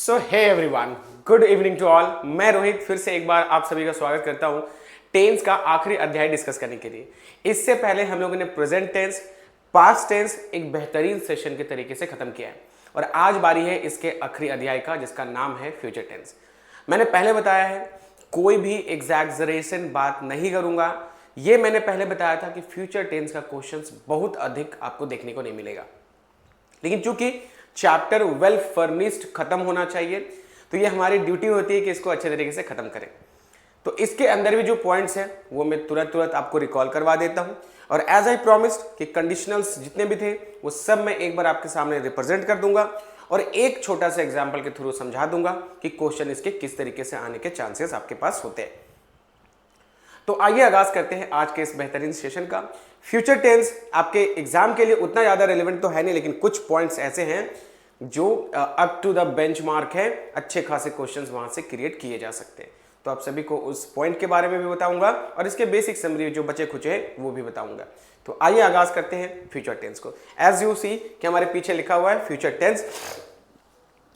So hey everyone, good evening to all. मैं रोहित फिर से एक बार आप सभी का स्वागत करता हूं टेंस का आखिरी अध्याय डिस्कस करने के लिए। इससे पहले हम लोगों ने प्रेजेंट टेंस, पास्ट टेंस एक बेहतरीन सेशन के तरीके से खत्म किया है और आज बारी है इसके आखिरी अध्याय का, जिसका नाम है फ्यूचर टेंस। मैंने पहले बताया है कोई भी एग्जैजरेशन बात नहीं करूंगा। ये मैंने पहले बताया था कि फ्यूचर टेंस का क्वेश्चंस बहुत अधिक आपको देखने को नहीं मिलेगा, लेकिन चूंकि चैप्टर वेल फर्निश्ड खत्म होना चाहिए तो ये हमारी ड्यूटी होती है कि इसको अच्छे तरीके से खत्म करें। तो इसके अंदर भी जो पॉइंट्स हैं वो मैं तुरंत आपको रिकॉल करवा देता हूं और एज आई प्रॉमिस्ड कि कंडीशनल्स जितने भी थे वो सब मैं एक बार आपके सामने रिप्रेजेंट कर दूंगा और एक छोटा सा एग्जाम्पल के थ्रू समझा दूंगा कि क्वेश्चन इसके किस तरीके से आने के चांसेस आपके पास होते हैं। तो आइए आगाज करते हैं आज के इस बेहतरीन सेशन का। फ्यूचर टेंस आपके एग्जाम के लिए उतना ज्यादा रेलेवेंट तो है नहीं, लेकिन कुछ पॉइंट्स ऐसे हैं जो अप टू द बेंचमार्क है, अच्छे खासे क्वेश्चंस वहां से क्रिएट किए जा सकते हैं। तो आप सभी को उस पॉइंट के बारे में भी बताऊंगा और इसके बेसिक समरी जो बचे खुचे हैं वो भी बताऊंगा। तो आइए आगाज करते हैं फ्यूचर टेंस को। एज यू सी कि हमारे पीछे लिखा हुआ है फ्यूचर टेंस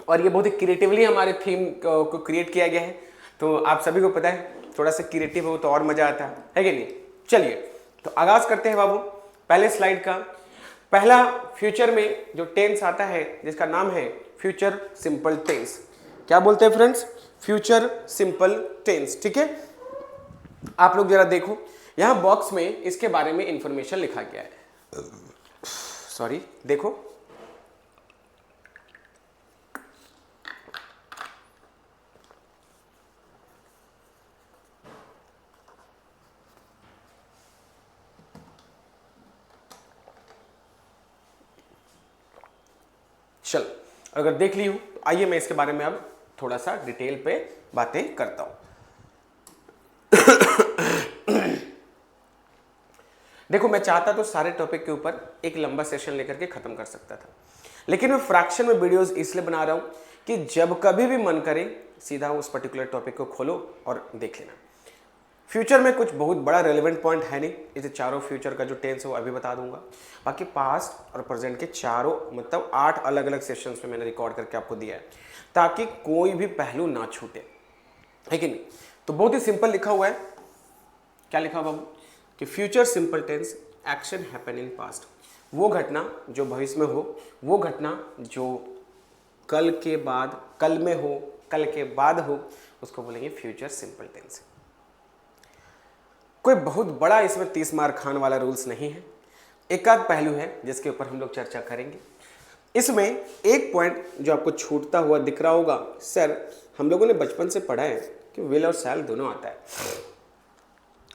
और ये बहुत ही क्रिएटिवली हमारे थीम को क्रिएट किया गया है। तो आप सभी को पता है थोड़ा सा क्रिएटिव हो तो और मजा आता है कि नहीं। चलिए तो आगाज करते हैं बाबू। पहले स्लाइड का पहला फ्यूचर में जो टेंस आता है जिसका नाम है फ्यूचर सिंपल टेंस। क्या बोलते हैं फ्रेंड्स? Future simple tense. ठीक है, आप लोग जरा देखो यहां बॉक्स में इसके बारे में इंफॉर्मेशन लिखा गया है। सॉरी, देखो चल, अगर देख ली हूं तो आइए मैं इसके बारे में अब थोड़ा सा डिटेल पे बातें करता हूं। देखो, मैं चाहता तो सारे टॉपिक के ऊपर एक लंबा सेशन लेकर के खत्म कर सकता था, लेकिन मैं फ्रैक्शन में वीडियोस इसलिए बना रहा हूं कि जब कभी भी मन करे सीधा उस पर्टिकुलर टॉपिक को खोलो और देख लेना। फ्यूचर में कुछ बहुत बड़ा रेलेवेंट पॉइंट है नहीं, इसे चारों फ्यूचर का जो टेंस है वो अभी बता दूंगा। बाकी पास्ट और प्रेजेंट के चारों मतलब 8 अलग अलग सेशंस में मैंने रिकॉर्ड करके आपको दिया है ताकि कोई भी पहलू ना छूटे, है कि नहीं। तो बहुत ही सिंपल लिखा हुआ है। क्या लिखा हुआ बाबू? कि future simple tense action happen in past. वो घटना जो भविष्य में हो, वो घटना जो कल के बाद, कल में हो, कल के बाद हो, उसको बोलेंगे फ्यूचर सिंपल टेंस। कोई बहुत बड़ा इसमें 30 मार खान वाला रूल्स नहीं है, एक आध पहलू है जिसके ऊपर हम लोग चर्चा करेंगे। इसमें एक पॉइंट जो आपको छूटता हुआ दिख रहा होगा, सर हम लोगों ने बचपन से पढ़ा है कि विल और शैल दोनों आता है,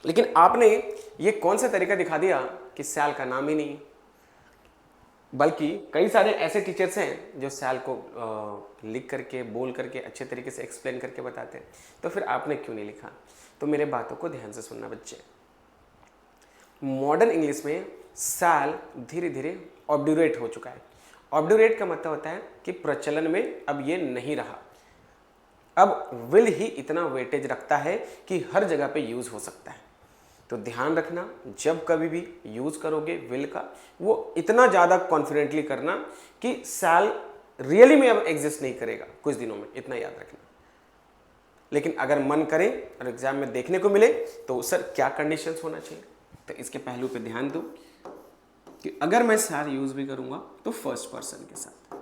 लेकिन आपने ये कौन सा तरीका दिखा दिया कि शैल का नाम ही नहीं है। बल्कि कई सारे ऐसे टीचर्स हैं जो शैल को लिख करके, बोल करके, अच्छे तरीके से एक्सप्लेन करके बताते हैं। तो फिर आपने क्यों नहीं लिखा? तो मेरे बातों को ध्यान से सुनना बच्चे। मॉडर्न इंग्लिश में शैल धीरे धीरे ऑब्ड्यूरेट हो चुका है। ऑब्ड्यूरेट का मतलब होता है कि प्रचलन में अब ये नहीं रहा। अब विल ही इतना वेटेज रखता है कि हर जगह पे यूज हो सकता है। तो ध्यान रखना, जब कभी भी यूज करोगे विल का, वो इतना ज्यादा कॉन्फिडेंटली करना कि शैल रियली में अब एग्जिस्ट नहीं करेगा कुछ दिनों में, इतना याद रखना। लेकिन अगर मन करे और एग्जाम में देखने को मिले तो सर क्या कंडीशंस होना चाहिए, तो इसके पहलू पे ध्यान दो कि अगर मैं शैल यूज भी करूंगा तो फर्स्ट पर्सन के साथ।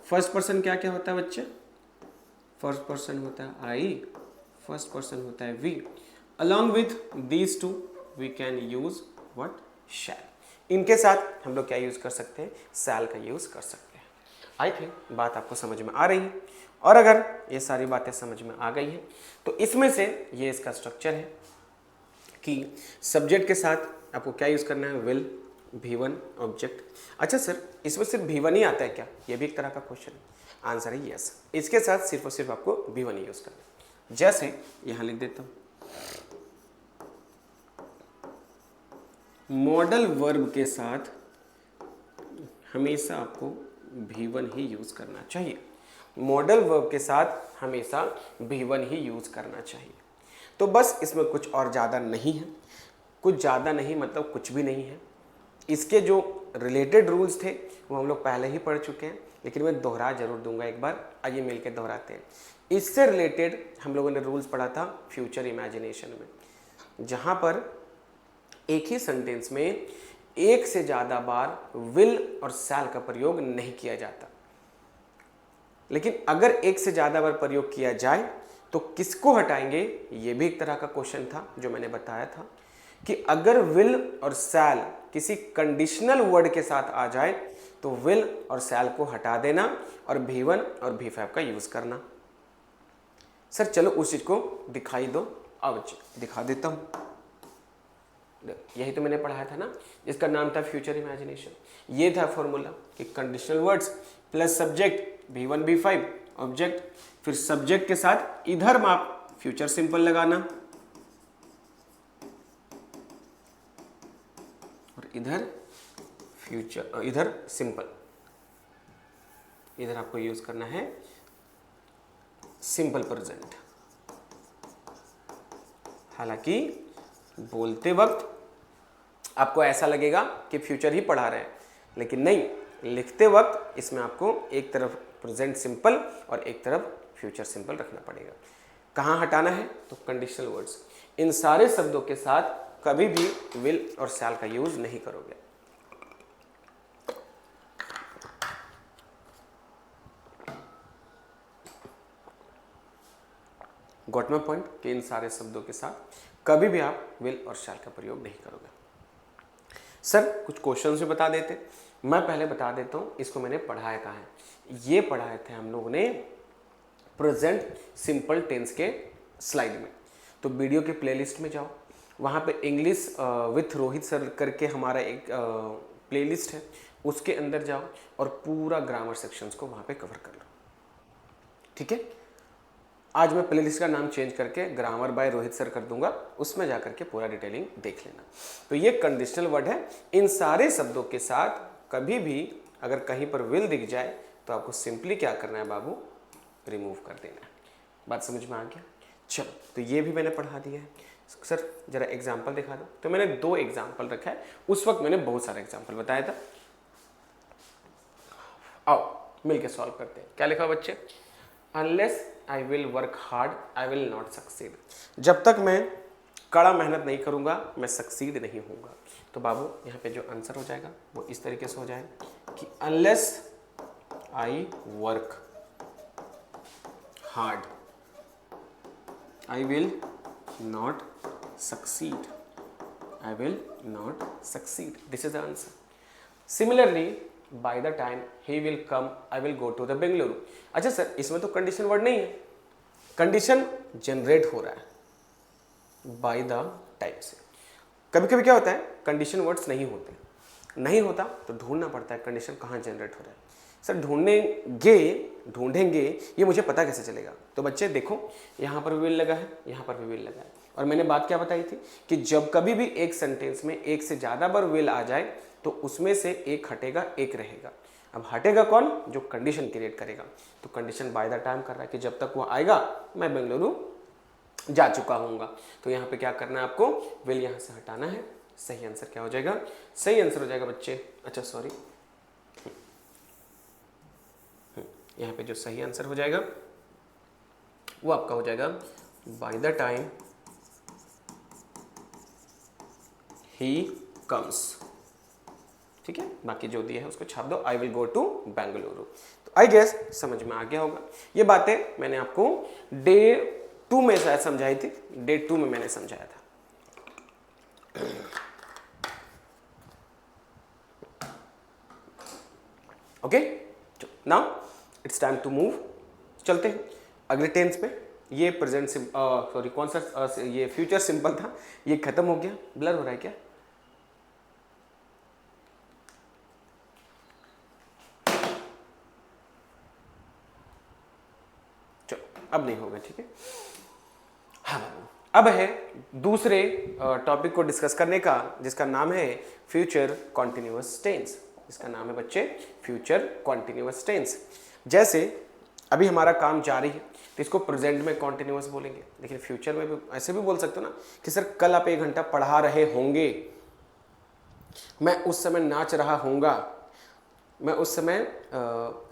फर्स्ट पर्सन क्या क्या होता है बच्चे? फर्स्ट पर्सन होता है आई, फर्स्ट पर्सन होता है we. Along with these two we can use what? Shall. इनके साथ हम लोग क्या यूज कर सकते हैं? शैल का यूज कर सकते हैं। आई थिंक बात आपको समझ में आ रही है, और अगर ये सारी बातें समझ में आ गई हैं तो इसमें से ये इसका स्ट्रक्चर है कि सब्जेक्ट के साथ आपको क्या यूज करना है? Will, V1 object. अच्छा सर, इसमें सिर्फ V1 ही आता है क्या? ये भी एक तरह का क्वेश्चन है। आंसर है यस, इसके साथ सिर्फ और सिर्फ आपको V1 ही यूज करना है। जैसे यहां लिख देता हूं, मॉडल वर्ब के साथ हमेशा आपको V1 ही यूज करना चाहिए। मॉडल वर्ब के साथ हमेशा V1 ही यूज करना चाहिए। तो बस इसमें कुछ और ज़्यादा नहीं है। कुछ ज़्यादा नहीं मतलब कुछ भी नहीं है। इसके जो रिलेटेड रूल्स थे वो हम लोग पहले ही पढ़ चुके हैं, लेकिन मैं दोहरा जरूर दूंगा एक बार, आइए मिलकर दोहराते हैं। इससे रिलेटेड हम लोगों ने रूल्स पढ़ा था फ्यूचर इमेजिनेशन में, जहां पर एक ही सेंटेंस में एक से ज़्यादा बार विल और शैल का प्रयोग नहीं किया जाता, लेकिन अगर एक से ज़्यादा बार प्रयोग किया जाए तो किसको हटाएंगे, ये भी एक तरह का क्वेश्चन था जो मैंने बताया था कि अगर विल और शैल किसी कंडीशनल वर्ड के साथ आ जाए तो विल और शैल को हटा देना और V1 और V5 का यूज करना। सर चलो उस चीज को दिखाई दो, अब दिखा देता हूं। यही तो मैंने पढ़ाया था ना, जिसका नाम था फ्यूचर इमेजिनेशन। ये था फॉर्मूला कि conditional words plus subject V1 V5 object, फिर सब्जेक्ट के साथ इधर माप फ्यूचर सिंपल लगाना और इधर फ्यूचर, इधर सिंपल, इधर आपको यूज करना है सिंपल प्रेजेंट। हालांकि बोलते वक्त आपको ऐसा लगेगा कि फ्यूचर ही पढ़ा रहे हैं, लेकिन नहीं, लिखते वक्त इसमें आपको एक तरफ प्रेजेंट सिंपल और एक तरफ फ्यूचर सिंपल रखना पड़ेगा। कहाँ हटाना है, तो कंडीशनल वर्ड्स। इन सारे शब्दों के साथ कभी भी विल और शैल का यूज नहीं करोगे। गॉट माय पॉइंट कि इन सारे शब्दों के साथ कभी भी आप विल और शैल का प्रयोग नहीं करोगे। सर कुछ क्वेश्चन भी बता देते, मैं पहले बता देता हूं इसको मैंने पढ़ाया कहाँ है। ये पढ़ाए थे हम लोगों ने प्रेजेंट सिंपल टेंस के स्लाइड में, तो वीडियो के प्लेलिस्ट में जाओ, वहाँ पे इंग्लिश विथ रोहित सर करके हमारा एक प्लेलिस्ट है, उसके अंदर जाओ और पूरा ग्रामर सेक्शंस को वहाँ पे कवर कर लो। ठीक है, आज मैं प्लेलिस्ट का नाम चेंज करके ग्रामर बाय रोहित सर कर दूंगा, उसमें जाकर के पूरा डिटेलिंग देख लेना। तो ये कंडीशनल वर्ड है। इन सारे शब्दों के साथ कभी भी अगर कहीं पर विल दिख जाए तो आपको सिंपली क्या करना है बाबू, रिमूव कर देना है। बात समझ में आ गया? चलो, तो ये भी मैंने पढ़ा दिया है। सर जरा एग्जाम्पल दिखा दो, तो मैंने 2 एग्जाम्पल रखा है, उस वक्त मैंने बहुत सारे एग्जाम्पल बताया था। आओ मिलके सॉल्व करते हैं। क्या लिखा बच्चे, unless I will work hard I will not succeed. जब तक मैं कड़ा मेहनत नहीं करूंगा मैं सक्सीड नहीं होऊंगा। तो बाबू यहाँ पे जो आंसर हो जाएगा वो इस तरीके से हो जाएगा कि unless I work hard I will not succeed, I will not succeed, this is the answer. Similarly by the time he will come I will go to the Bengaluru. अच्छा सर इसमें तो कंडीशन वर्ड नहीं है, condition generate हो रहा है by the time से। कभी कभी क्या होता है कंडीशन वर्ड्स नहीं होते, नहीं होता तो ढूंढना पड़ता है कंडीशन कहाँ जनरेट हो रहा है। सर ढूंढेंगे ये मुझे पता कैसे चलेगा? तो बच्चे देखो यहाँ पर भी विल लगा है, यहाँ पर भी विल लगा है, और मैंने बात क्या बताई थी कि जब कभी भी एक सेंटेंस में एक से ज़्यादा बार विल आ जाए तो उसमें से एक हटेगा एक रहेगा। अब हटेगा कौन? जो कंडीशन क्रिएट करेगा। तो कंडीशन बाय द टाइम कर रहा है कि जब तक वो आएगा मैं बेंगलुरु जा चुका हूँगा। तो यहाँ पे क्या करना है आपको, विल यहाँ से हटाना है। सही आंसर क्या हो जाएगा? सही आंसर हो जाएगा बच्चे, अच्छा सॉरी, यहाँ पे जो सही आंसर हो जाएगा वो आपका हो जाएगा बाय द टाइम ही कम्स। ठीक है, बाकी जो दिया है उसको छाप दो, I will go to Bengaluru. तो आई गेस समझ में आ गया होगा। ये बातें मैंने आपको डे 2 में शायद समझाई थी, डे 2 में मैंने समझाया था। Okay, now it's time to move. चलते हैं अगले टेंस पे। ये प्रेजेंट सॉरी कौन सा ये फ्यूचर सिंपल था, ये खत्म हो गया। ब्लर हो रहा है क्या? अब नहीं होगा, ठीक है। हाँ, अब है दूसरे टॉपिक को डिस्कस करने का, जिसका नाम है फ्यूचर कॉन्टिन्यूअस टेंस। इसका नाम है बच्चे फ्यूचर कॉन्टिन्यूअस टेंस। जैसे अभी हमारा काम जारी है तो इसको प्रेजेंट में कॉन्टिन्यूअस बोलेंगे, लेकिन फ्यूचर में भी ऐसे भी बोल सकते हो ना कि सर कल आप 1 घंटा पढ़ा रहे होंगे, मैं उस समय नाच रहा होऊंगा, मैं उस समय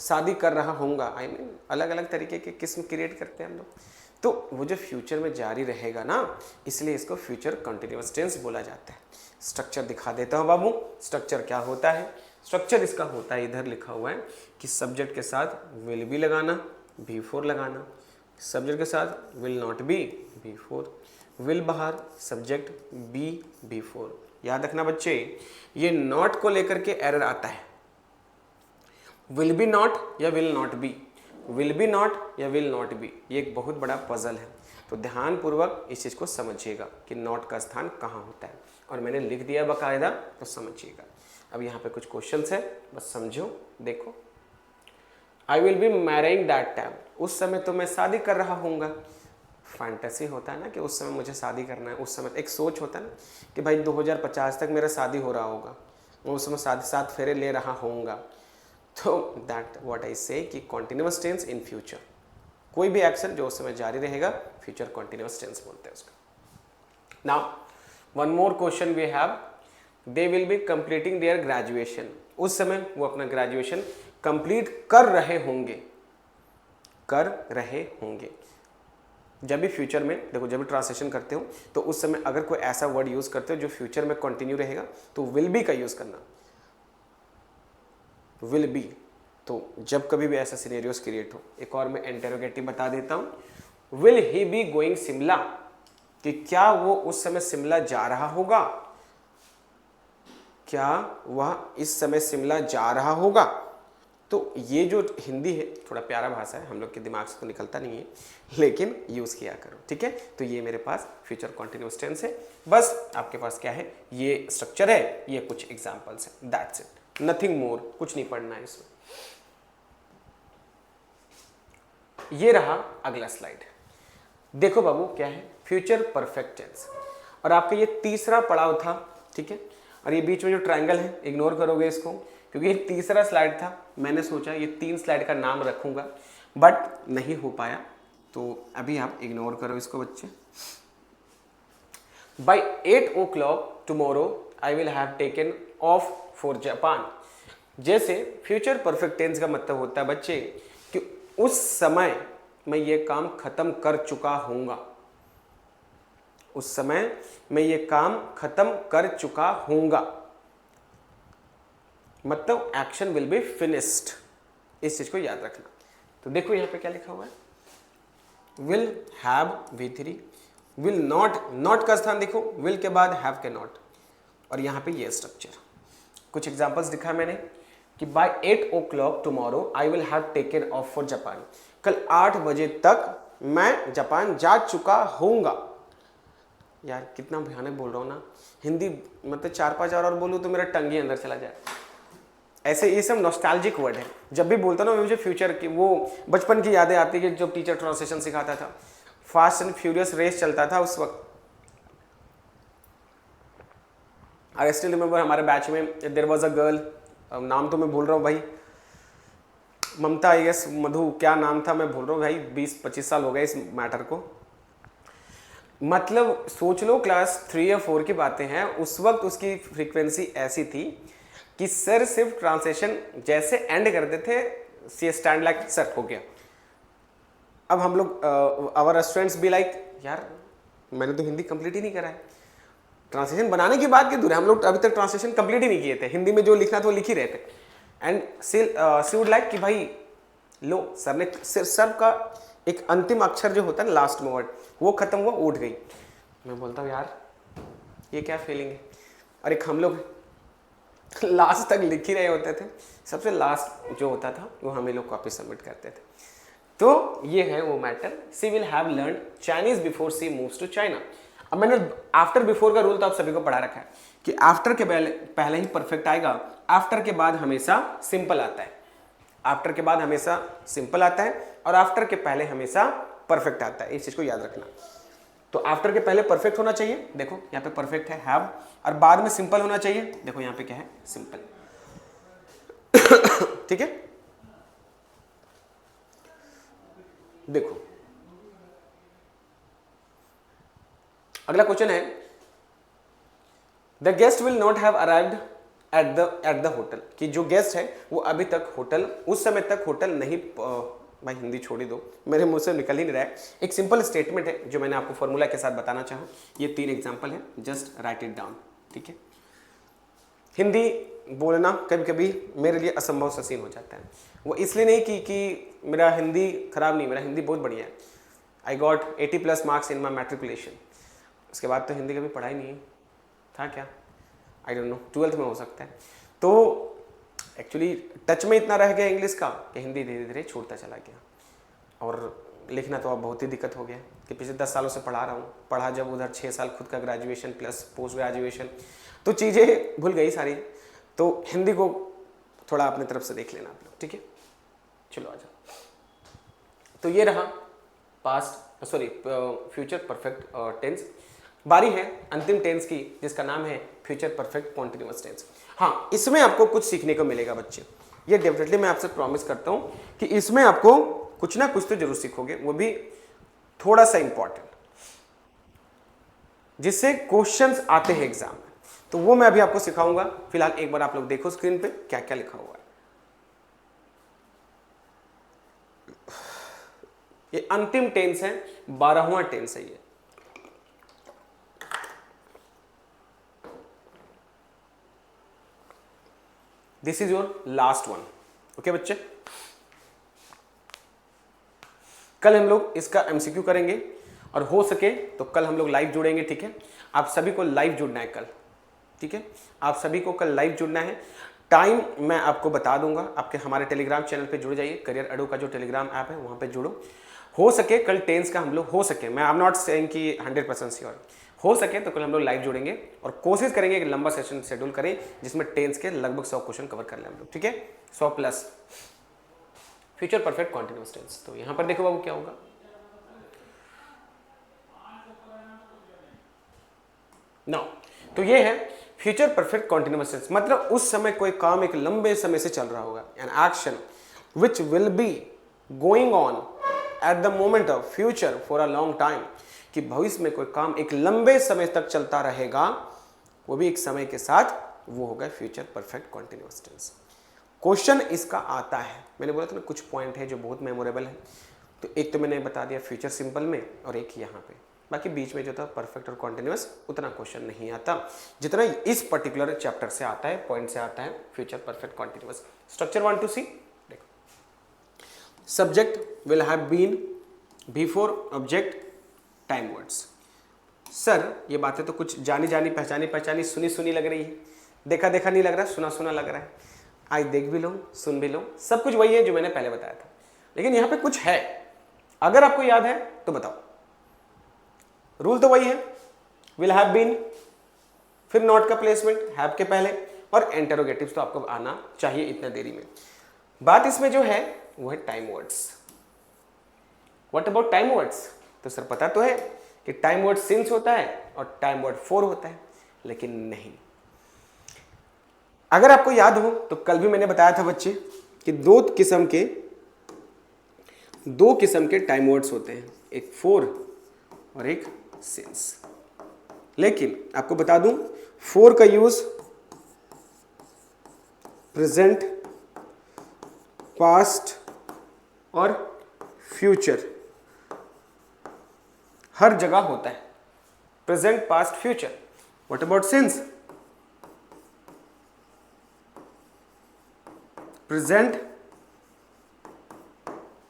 शादी कर रहा होऊंगा। आई मीन अलग अलग तरीके के किस्म क्रिएट करते हैं हम लोग। तो वो जो फ्यूचर में जारी रहेगा ना, इसलिए इसको फ्यूचर कंटिन्यूअस टेंस बोला जाता है। स्ट्रक्चर दिखा देता हूँ बाबू, स्ट्रक्चर क्या होता है। स्ट्रक्चर इसका होता है, इधर लिखा हुआ है कि सब्जेक्ट के साथ विल बी लगाना, बी4 लगाना, सब्जेक्ट के साथ will not be, B4, will बाहर, सब्जेक्ट बी, बी4। याद रखना बच्चे, ये नॉट को लेकर के एरर आता है। विल बी नॉट या will not be, will be not या विल नॉट बी, ये एक बहुत बड़ा पजल है। तो ध्यानपूर्वक इस चीज़ को समझिएगा कि नॉट का स्थान कहाँ होता है, और मैंने लिख दिया बाकायदा, तो समझिएगा। अब यहाँ पे कुछ क्वेश्चंस है, बस समझो। देखो, I will be marrying that time, उस समय तो मैं शादी कर रहा होऊंगा। फैंटेसी होता है ना कि उस समय मुझे शादी करना है, उस समय एक सोच होता है ना कि भाई 2050 तक मेरा शादी हो रहा होगा, मैं उस समय शादी 7 फेरे ले रहा होऊंगा। तो दैट व्हाट आई से कि कॉन्टिन्यूअस टेंस इन फ्यूचर, कोई भी एक्शन जो उस समय जारी रहेगा, फ्यूचर कॉन्टिन्यूअस टेंस बोलते हैं उसका। Now one more question we have, they will be completing their graduation, उस समय वो अपना ग्रेजुएशन कंप्लीट कर रहे होंगे, कर रहे होंगे। जब भी फ्यूचर में देखो, जब भी ट्रांसलेशन करते हो तो उस समय अगर कोई ऐसा वर्ड यूज करते हो जो फ्यूचर में कंटिन्यू रहेगा, तो विल बी का यूज करना, विल बी। तो जब कभी भी ऐसा सिनेरियोस क्रिएट हो, एक और मैं इंटेरोगेटिव बता देता हूं, will he be going Shimla, कि क्या वो उस समय शिमला जा रहा होगा, क्या वह इस समय शिमला जा रहा होगा। तो ये जो हिंदी है थोड़ा प्यारा भाषा है, हम लोग के दिमाग से तो निकलता नहीं है, लेकिन यूज़ किया करो, ठीक है। तो ये मेरे पास फ्यूचर कॉन्टिन्यूअस टेंस है। बस आपके पास क्या है, ये स्ट्रक्चर है, ये कुछ एग्जांपल्स है, दैट्स इट, नथिंग मोर, कुछ नहीं पढ़ना है इसमें। ये रहा अगला स्लाइड। देखो बाबू क्या है, फ्यूचर परफेक्ट टेंस, और आपका ये तीसरा पड़ाव था, ठीक है। और ये बीच में जो ट्रायंगल है इग्नोर करोगे इसको, क्योंकि ये तीसरा स्लाइड था। मैंने सोचा ये 3 स्लाइड का नाम रखूंगा, बट नहीं हो पाया, तो अभी आप इग्नोर करो इसको बच्चे। By 8 o'clock tomorrow I will have taken off for Japan. जैसे फ्यूचर परफेक्ट टेंस का मतलब होता है बच्चे कि उस समय मैं ये काम खत्म कर चुका हूंगा, उस समय मैं ये काम खत्म कर चुका हूंगा, मतलब एक्शन विल बी फिनिश्ड। इस चीज को याद रखना। तो देखो यहां पे क्या लिखा हुआ है, will have V3, will not, not का स्थान देखो, विल के बाद हैव के नॉट, और यहां पे ये स्ट्रक्चर। कुछ एग्जांपल्स दिखा मैंने कि by 8 o'clock tomorrow I will have taken off for Japan, कल 8 बजे तक मैं जापान जा चुका होऊंगा। यार कितना भयानक बोल रहा हूं ना, हिंदी मतलब 4-5 और बोलूं तो मेरा टंग ही अंदर चला जाए। ऐसे ये सब नॉस्टैल्जिक वर्ड है, जब भी बोलता ना मुझे फ्यूचर की वो बचपन की यादें आती है, जब टीचर ट्रांसलेशन सिखाता था, फास्ट एंड फ्यूरियस रेस चलता था उस वक्त। आई स्टिल रिमेंबर हमारे बैच में देयर वाज अ गर्ल, नाम तो मैं भूल रहा हूँ भाई, ममता आई गेस, मधु, क्या नाम था मैं भूल रहा हूँ भाई, 20-25 साल हो गए इस मैटर को। मतलब सोच लो क्लास 3 या 4 की बातें हैं, उस वक्त उसकी फ्रीक्वेंसी ऐसी थी कि सर सिर्फ ट्रांसलेशन जैसे एंड करते थे, सी स्टैंड लाइक सर हो गया। अब हम लोग आवर स्टूडेंट्स भी लाइक, यार मैंने तो हिंदी कंप्लीट ही नहीं करा है, ट्रांसलेशन बनाने की बात की दूर है, हम लोग अभी तक ट्रांसलेशन कंप्लीट ही नहीं किए थे, हिंदी में जो लिखना था वो लिख ही रहे थे। एंड सी वुड लाइक कि भाई लो, सर ने सर का एक अंतिम अक्षर जो होता है ना, लास्ट में वर्ड, वो खत्म हुआ, उठ गई। मैं बोलता हूँ यार ये क्या फीलिंग है। और एक हम लोग लास्ट तक लिख ही रहे होते थे, सबसे लास्ट जो होता था वो हम लोग कॉपी सबमिट करते थे। तो ये है वो matter. She will have learn Chinese before she moves to China. अब मैंने आफ्टर बिफोर का रूल तो आप सभी को पढ़ा रखा है कि आफ्टर के पहले ही परफेक्ट आएगा, आफ्टर के बाद हमेशा सिंपल आता है, आफ्टर के बाद हमेशा सिंपल आता है, और आफ्टर के पहले हमेशा परफेक्ट आता है। इस चीज को याद रखना। तो आफ्टर के पहले परफेक्ट होना चाहिए, देखो यहाँ पे परफेक्ट है हैव, और बाद में सिंपल होना चाहिए, देखो यहाँ पे क्या है सिंपल। ठीक है, देखो अगला क्वेश्चन है, the guest will not have arrived at the hotel, कि जो गेस्ट है वो अभी तक होटल, उस समय तक होटल नहीं भाई हिंदी छोड़ ही दो, मेरे मुंह से निकल ही नहीं रहा है। एक सिंपल स्टेटमेंट है जो मैंने आपको फॉर्मूला के साथ बताना चाहूँ। ये 3 एग्जाम्पल है, जस्ट राइट इट डाउन, ठीक है। हिंदी बोलना कभी कभी मेरे लिए असंभव सा सीन हो जाता है। वो इसलिए नहीं कि मेरा हिंदी खराब नहीं, मेरा हिंदी बहुत बढ़िया है। I got 80+ marks in my matriculation. उसके बाद तो हिंदी कभी पढ़ाई नहीं था क्या, आई डोंट नो, 12th में हो सकता है। तो एक्चुअली टच में इतना रह गया इंग्लिश का कि हिंदी धीरे धीरे छूटता चला गया। और लिखना तो अब बहुत ही दिक्कत हो गया कि पिछले 10 सालों से पढ़ा रहा हूँ, पढ़ा जब उधर 6 साल खुद का ग्रेजुएशन प्लस पोस्ट ग्रेजुएशन, तो चीज़ें भूल गई सारी। तो हिंदी को थोड़ा अपने तरफ से देख लेना आप लोग, ठीक है। चलो आ जाओ। तो ये रहा पास्ट फ्यूचर परफेक्ट टेंस। बारी है अंतिम टेंस की, जिसका नाम है फ्यूचर परफेक्ट कॉन्टिन्यूअस टेंस। हाँ, इसमें आपको कुछ सीखने को मिलेगा बच्चे, ये डेफिनेटली मैं आपसे प्रॉमिस करता हूँ कि इसमें आपको कुछ ना कुछ तो जरूर सीखोगे, वो भी थोड़ा सा इंपॉर्टेंट, जिससे क्वेश्चंस आते हैं एग्जाम में। तो वो मैं अभी आपको सिखाऊंगा। फिलहाल एक बार आप लोग देखो स्क्रीन पे क्या क्या लिखा हुआ है। ये अंतिम टेंस है, 12वां टेंस है ये। This is your last one, okay बच्चे। कल हम लोग इसका एमसीक्यू करेंगे और हो सके तो कल हम लोग लाइव जुड़ेंगे, ठीक है। आप सभी को लाइव जुड़ना है कल, ठीक है। आप सभी को कल लाइव जुड़ना है। टाइम मैं आपको बता दूंगा, आपके हमारे टेलीग्राम चैनल पे जुड़ जाइए, करियर अडू का जो टेलीग्राम ऐप है वहां पे जुड़ो। हो सके कल टेंस का हम लोग, हो सके, मैं आई एम नॉट सेइंग कि 100% श्योर, हो सके तो कल हम लोग लाइव जुड़ेंगे और कोशिश करेंगे कि लंबा सेशन शेड्यूल करें जिसमें टेंस के लगभग 100 क्वेश्चन कवर कर लें हम लोग, ठीक है। 100+ फ्यूचर परफेक्ट कॉन्टिन्यूअस टेंस। तो यहां पर देखो बाबू क्या होगा। नो, तो ये है फ्यूचर परफेक्ट कॉन्टिन्यूअस टेंस, मतलब उस समय कोई काम एक लंबे समय से चल रहा होगा। An action which will be going on at the moment of future for a long time, कि भविष्य में कोई काम एक लंबे समय तक चलता रहेगा, वो भी एक समय के साथ, वो होगा future perfect continuous tense. Question इसका आता है, मैंने बोला था ना कुछ पॉइंट है जो बहुत मेमोरेबल है। तो एक तो मैंने बता दिया फ्यूचर सिंपल में, और एक यहाँ पे, बाकी बीच में जो था परफेक्ट और कॉन्टिन्यूअस उतना क्वेश्चन नहीं आता जितना इस पर्टिकुलर चैप्टर से आता है, पॉइंट से आता है future perfect continuous. Structure 1 to see, देखो। Subject will have been before object time words. Sir ये बातें तो कुछ जानी जानी पहचानी सुनी सुनी लग रही है, देखा देखा नहीं लग रहा, सुना सुना लग रहा है। आई देख भी लो, सुन भी लो, सब कुछ वही है जो मैंने पहले बताया था, लेकिन यहाँ पे कुछ है, अगर आपको याद है तो बताओ। रूल तो वही है, विल हैव बीन, फिर नॉट का प्लेसमेंट हैव के पहले, और इंटरोगेटिव्स तो आपको आना चाहिए इतना देरी में। बात इसमें जो है वो है time words. What about time words? तो सर पता तो है कि टाइम वर्ड सिंस होता है और टाइम वर्ड फॉर होता है, लेकिन नहीं। अगर आपको याद हो तो कल भी मैंने बताया था बच्चे कि दो किस्म के टाइम वर्ड्स होते हैं, एक फॉर और एक सिंस। लेकिन आपको बता दूं, फॉर का यूज प्रेजेंट, पास्ट और फ्यूचर हर जगह होता है, present, past, future. What about since? Present,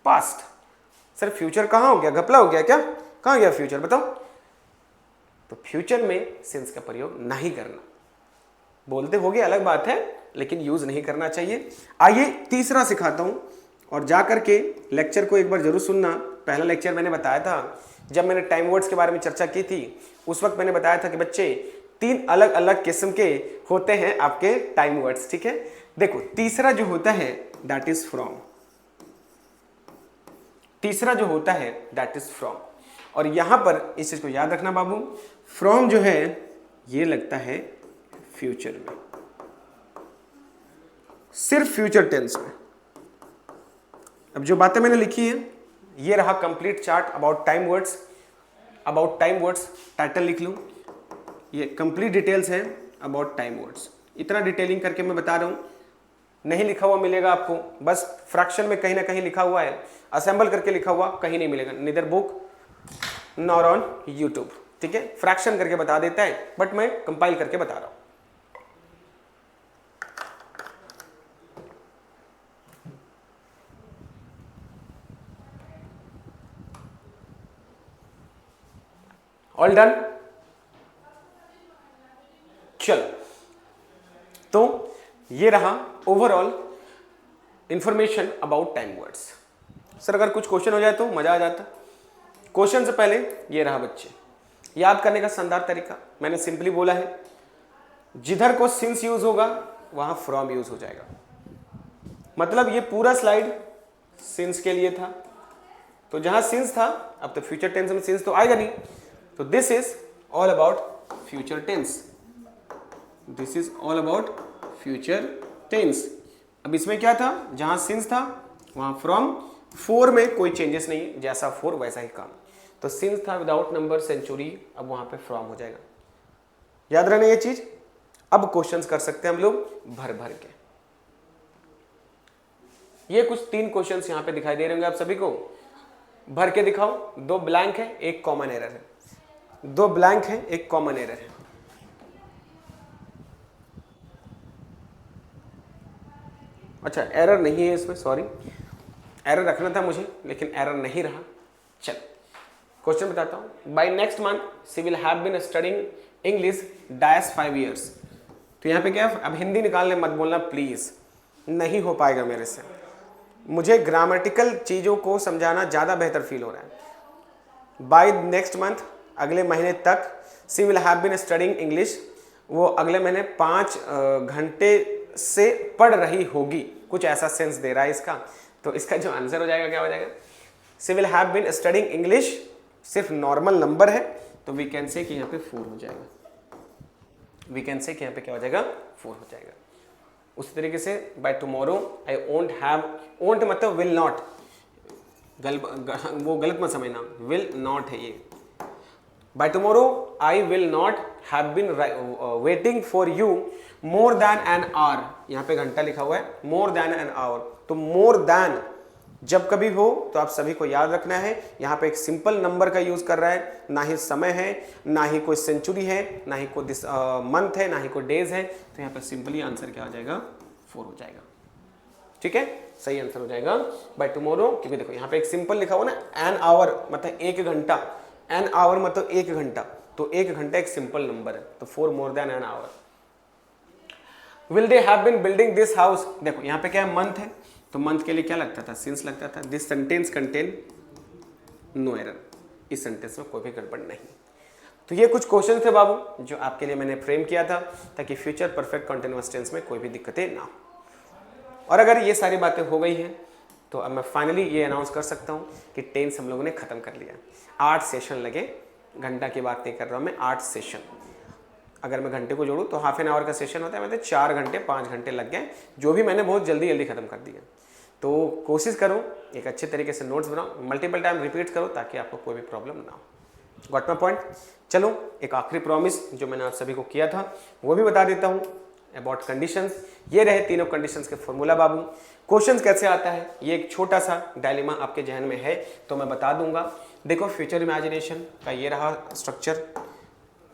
past. Sir future कहां हो गया, घपला हो गया क्या, कहां गया फ्यूचर बताओ? तो फ्यूचर में सिंस का प्रयोग नहीं करना, बोलते होगे अलग बात है, लेकिन यूज नहीं करना चाहिए। आइए तीसरा सिखाता हूं, और जाकर के लेक्चर को एक बार जरूर सुनना। पहला लेक्चर मैंने बताया था, जब मैंने टाइम वर्ड्स के बारे में चर्चा की थी, उस वक्त मैंने बताया था कि बच्चे 3 अलग अलग किस्म के होते हैं आपके टाइम वर्ड्स, ठीक है। देखो तीसरा जो होता है दैट इज फ्रॉम, तीसरा जो होता है दैट इज फ्रॉम। और यहां पर इस चीज को याद रखना बाबू, फ्रॉम जो है ये लगता है फ्यूचर में, सिर्फ फ्यूचर टेंस में। अब जो बातें मैंने लिखी है, ये रहा complete chart about time words. About time words title लिख लो, ये कंप्लीट डिटेल्स है अबाउट टाइम वर्ड्स। इतना डिटेलिंग करके मैं बता रहा हूँ, नहीं लिखा हुआ मिलेगा आपको, बस फ्रैक्शन में कहीं ना कहीं लिखा हुआ है, असेंबल करके लिखा हुआ कहीं नहीं मिलेगा, निदर बुक नॉर ऑन यूट्यूब। ठीक है, फ्रैक्शन करके बता देता है, बट मैं कंपाइल करके बता रहा हूं। All done. चलो, तो ये रहा overall information about time words. Sir अगर कुछ क्वेश्चन हो जाए तो मजा आ जाता। क्वेश्चन से पहले ये रहा बच्चे, याद करने का शानदार तरीका मैंने सिंपली बोला है, जिधर को सिंस यूज होगा वहां फ्रॉम यूज हो जाएगा। मतलब ये पूरा स्लाइड सिंस के लिए था, तो जहां सिंस था, अब तो फ्यूचर टेंस में सिंस तो आएगा नहीं, तो this is all about future tense. This is all about future tense. अब इसमें क्या था, जहां सिंस था वहां फ्रॉम, फोर में कोई चेंजेस नहीं, जैसा फोर वैसा ही काम। तो सिंस था विदाउट नंबर सेंचुरी, अब वहां पे फ्रॉम हो जाएगा। याद रहना ये चीज। अब क्वेश्चंस कर सकते हैं हम लोग भर भर के। ये कुछ 3 क्वेश्चंस यहां पे दिखाई दे रहे होंगे आप सभी को, भर के दिखाओ। 2 ब्लैंक है, 1 कॉमन एरर है। 2 ब्लैंक है, 1 कॉमन एरर है। अच्छा, एरर नहीं है इसमें, सॉरी, एरर रखना था मुझे, लेकिन एरर नहीं रहा। चल क्वेश्चन बताता हूं। By next month she will have been studying English dash 5 years। तो यहाँ पे क्या, अब हिंदी निकालने मत बोलना प्लीज, नहीं हो पाएगा मेरे से। मुझे ग्रामेटिकल चीजों को समझाना ज्यादा बेहतर फील हो रहा है। बाय नेक्स्ट मंथ, अगले महीने तक, she will have been studying English, वो अगले महीने 5 घंटे से पढ़ रही होगी, कुछ ऐसा सेंस दे रहा है इसका। तो इसका जो आंसर हो जाएगा क्या हो जाएगा, she will have been studying English, सिर्फ नॉर्मल नंबर है, तो वी कैन से कि यहाँ पे 4 हो जाएगा। वी कैन से कि यहाँ पे क्या हो जाएगा, 4 हो जाएगा। उसी तरीके से by tomorrow I won't have, won't मतलब विल नॉट, वो गलत मत समझना, विल नॉट है ये। By tomorrow I will not have been waiting for you more than an hour. यहाँ पे घंटा लिखा हुआ है, मोर देन एन आवर। तो मोर देन जब कभी हो तो आप सभी को याद रखना है, यहाँ पे एक सिंपल नंबर का यूज कर रहा है, ना ही समय है, ना ही कोई सेंचुरी है, ना ही कोई मंथ है, ना ही कोई डेज है। तो यहाँ पे सिंपली आंसर क्या हो जाएगा, 4 हो जाएगा। ठीक है, सही आंसर हो जाएगा बाय टुमारो। क्योंकि देखो यहाँ पे एक सिंपल लिखा हुआ ना, एन आवर मतलब 1 घंटा, एन आवर मतलब 1 घंटा, तो 1 घंटा एक सिंपल नंबर है, तो 4 more than an hour. Will they have been building this house, देखो यहाँ पे क्या है, मंथ है, तो मंथ के लिए क्या लगता था, सिंस लगता था। This sentence contain no error, इस सेंटेंस में कोई भी गड़बड़ नहीं। तो ये कुछ क्वेश्चन थे बाबू, जो आपके लिए मैंने फ्रेम किया था, ताकि फ्यूचर परफेक्ट कंटिन्यूअस टेंस में कोई भी दिक्कतें ना हो। और अगर ये सारी बातें हो गई हैं, तो अब मैं फाइनली ये अनाउंस कर सकता हूँ कि टेंस हम लोगों ने खत्म कर लिया। 8 सेशन लगे, घंटा की बात नहीं कर रहा हूँ मैं, 8 सेशन। अगर मैं घंटे को जोड़ूँ तो हाफ एन आवर का सेशन होता है, मतलब 4 घंटे 5 घंटे लग गए, जो भी मैंने बहुत जल्दी जल्दी खत्म कर दिया। तो कोशिश करो एक अच्छे तरीके से नोट्स बनाओ, मल्टीपल टाइम रिपीट करो, ताकि आपको कोई भी प्रॉब्लम ना हो। Got my point. चलो एक आखिरी प्रॉमिस जो मैंने आप सभी को किया था वो भी बता देता हूँ, अबाउट कंडीशंस। ये रहे तीनों कंडीशंस के फॉर्मूला बाबू। क्वेश्चंस कैसे आता है, ये एक छोटा सा डायलेमा आपके जहन में है, तो मैं बता दूंगा। देखो फ्यूचर इमेजिनेशन का ये रहा structure,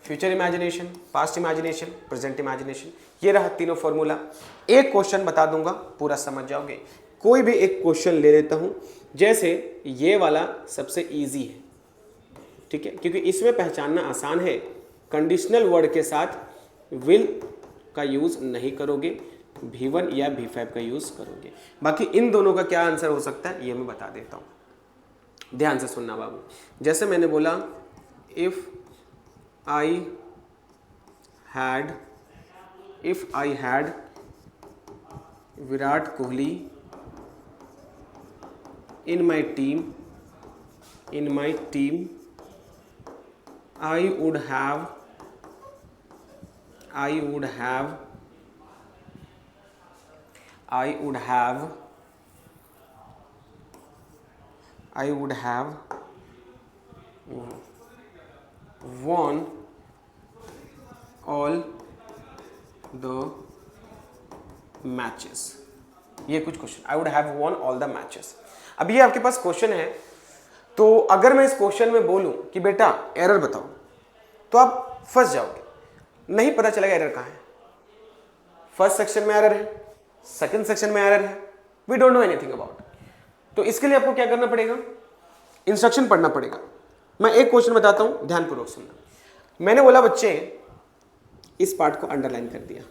future imagination, past imagination, present imagination, ये रहा तीनों फॉर्मूला। एक क्वेश्चन बता दूंगा, पूरा समझ जाओगे। कोई भी एक क्वेश्चन ले लेता हूं, जैसे ये वाला सबसे इजी है, ठीक है, क्योंकि इसमें पहचानना आसान है। कंडीशनल वर्ड के साथ विल का यूज नहीं करोगे, V1 या V5 का यूज करोगे। बाकी इन दोनों का क्या आंसर हो सकता है ये मैं बता देता हूं, ध्यान से सुनना बाबू। जैसे मैंने बोला, if I had Virat Kohli in my team, I would have won all the matches, ये कुछ question, I would have von all the matches. अब ये आपके पास क्वेश्चन है, तो अगर मैं इस क्वेश्चन में बोलूं कि बेटा एरर बताओ, तो आप फंस जाओगे, नहीं पता चलेगा एरर कहाँ है। फर्स्ट सेक्शन में एरर है, सेकंड सेक्शन में एरर है, we don't know anything about. तो इसके लिए आपको क्या करना पड़ेगा, इंस्ट्रक्शन पढ़ना पड़ेगा। मैं एक क्वेश्चन बताता हूं, ध्यानपूर्वक सुनना। मैंने बोला बच्चे इस पार्ट को अंडरलाइन कर दिया,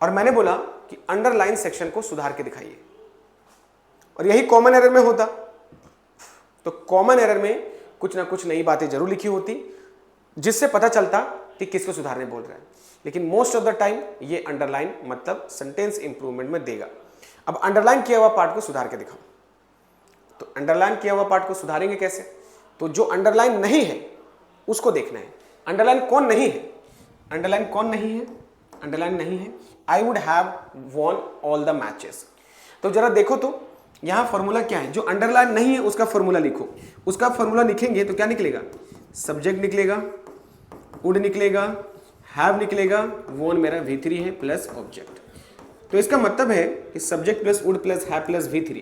और मैंने बोला कि अंडरलाइन सेक्शन को सुधार के दिखाइए, और यही कॉमन एरर में होता। तो कॉमन एरर में कुछ ना कुछ नई बातें जरूर लिखी होती, जिससे पता चलता कि किसको सुधारने बोल रहा है। लेकिन मोस्ट ऑफ द टाइम ये अंडरलाइन मतलब सेंटेंस इंप्रूवमेंट में देगा। अब अंडरलाइन किया हुआ पार्ट को सुधार के दिखाओ। तो अंडरलाइन किया हुआ पार्ट को सुधारेंगे कैसे, तो जो अंडरलाइन नहीं है उसको देखना है। अंडरलाइन कौन नहीं है, अंडरलाइन कौन नहीं है, अंडरलाइन नहीं है, I would have von all the matches. तो जरा देखो तो यहां फॉर्मूला क्या है, जो अंडरलाइन नहीं है उसका फॉर्मूला लिखो। उसका फॉर्मूला लिखेंगे तो क्या निकलेगा, सब्जेक्ट निकलेगा, वुड निकलेगा, हैव निकलेगा, वॉन मेरा V3 है प्लस ऑब्जेक्ट। तो इसका मतलब है कि subject plus would plus have plus V3।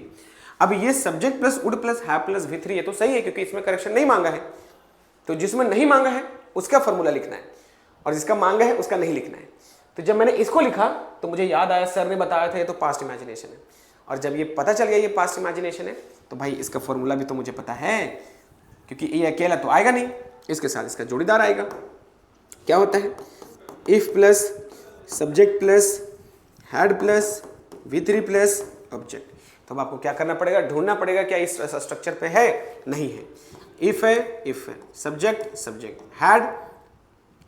अब ये subject plus would plus have plus V3 ये तो सही है, क्योंकि इसमें करेक्शन नहीं मांगा है। तो जिसमें नहीं मांगा है उसका फॉर्मूला लिखना है, और जिसका मांगा है उसका नहीं लिखना है। तो जब मैंने इसको लिखा तो मुझे याद आया, सर ने बताया था ये तो पास्ट इमेजिनेशन है, और जब ये पता चल गया ये पास्ट इमेजिनेशन है, तो भाई इसका फॉर्मूला भी तो मुझे पता है, क्योंकि ये अकेला तो आएगा नहीं, इसके साथ इसका जोड़ीदार आएगा। क्या होता है, if plus subject plus had plus V3 plus object. तो अब आपको क्या करना पड़ेगा, ढूंढना पड़ेगा क्या इस स्ट्रक्चर पे है, नहीं है। इफ है, सब्जेक्ट सब्जेक्ट हैड।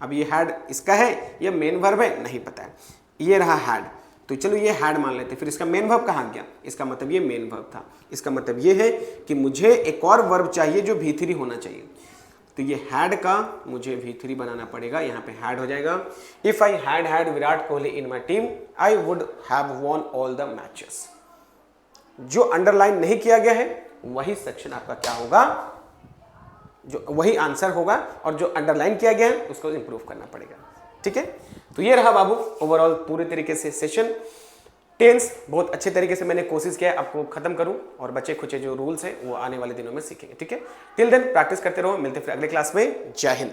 अब ये हैड इसका है, ये मेन वर्ब है, नहीं पता है, ये रहा हैड, तो चलो ये हैड मान लेते। फिर इसका मेन वर्ब कहाँ गया, इसका मतलब ये मेन वर्ब था। इसका मतलब ये है कि मुझे एक और वर्ब चाहिए जो V3 होना चाहिए। तो ये हैड का मुझे V3 बनाना पड़ेगा, यहाँ पे हैड हो जाएगा। If I had Virat Kohli in my team I would have von all the matches. जो अंडरलाइन नहीं किया गया है वही सेक्शन आपका क्या होगा, जो वही आंसर होगा, और जो अंडरलाइन किया गया है उसको इंप्रूव करना पड़ेगा। ठीक है, तो ये रहा बाबू ओवरऑल पूरे तरीके से सेशन। टेंस बहुत अच्छे तरीके से मैंने कोशिश किया है आपको खत्म करूं, और बचे खुचे जो रूल्स हैं वो आने वाले दिनों में सीखेंगे। ठीक है, टिल देन प्रैक्टिस करते रहो, मिलते फिर अगले क्लास में। जय हिंद।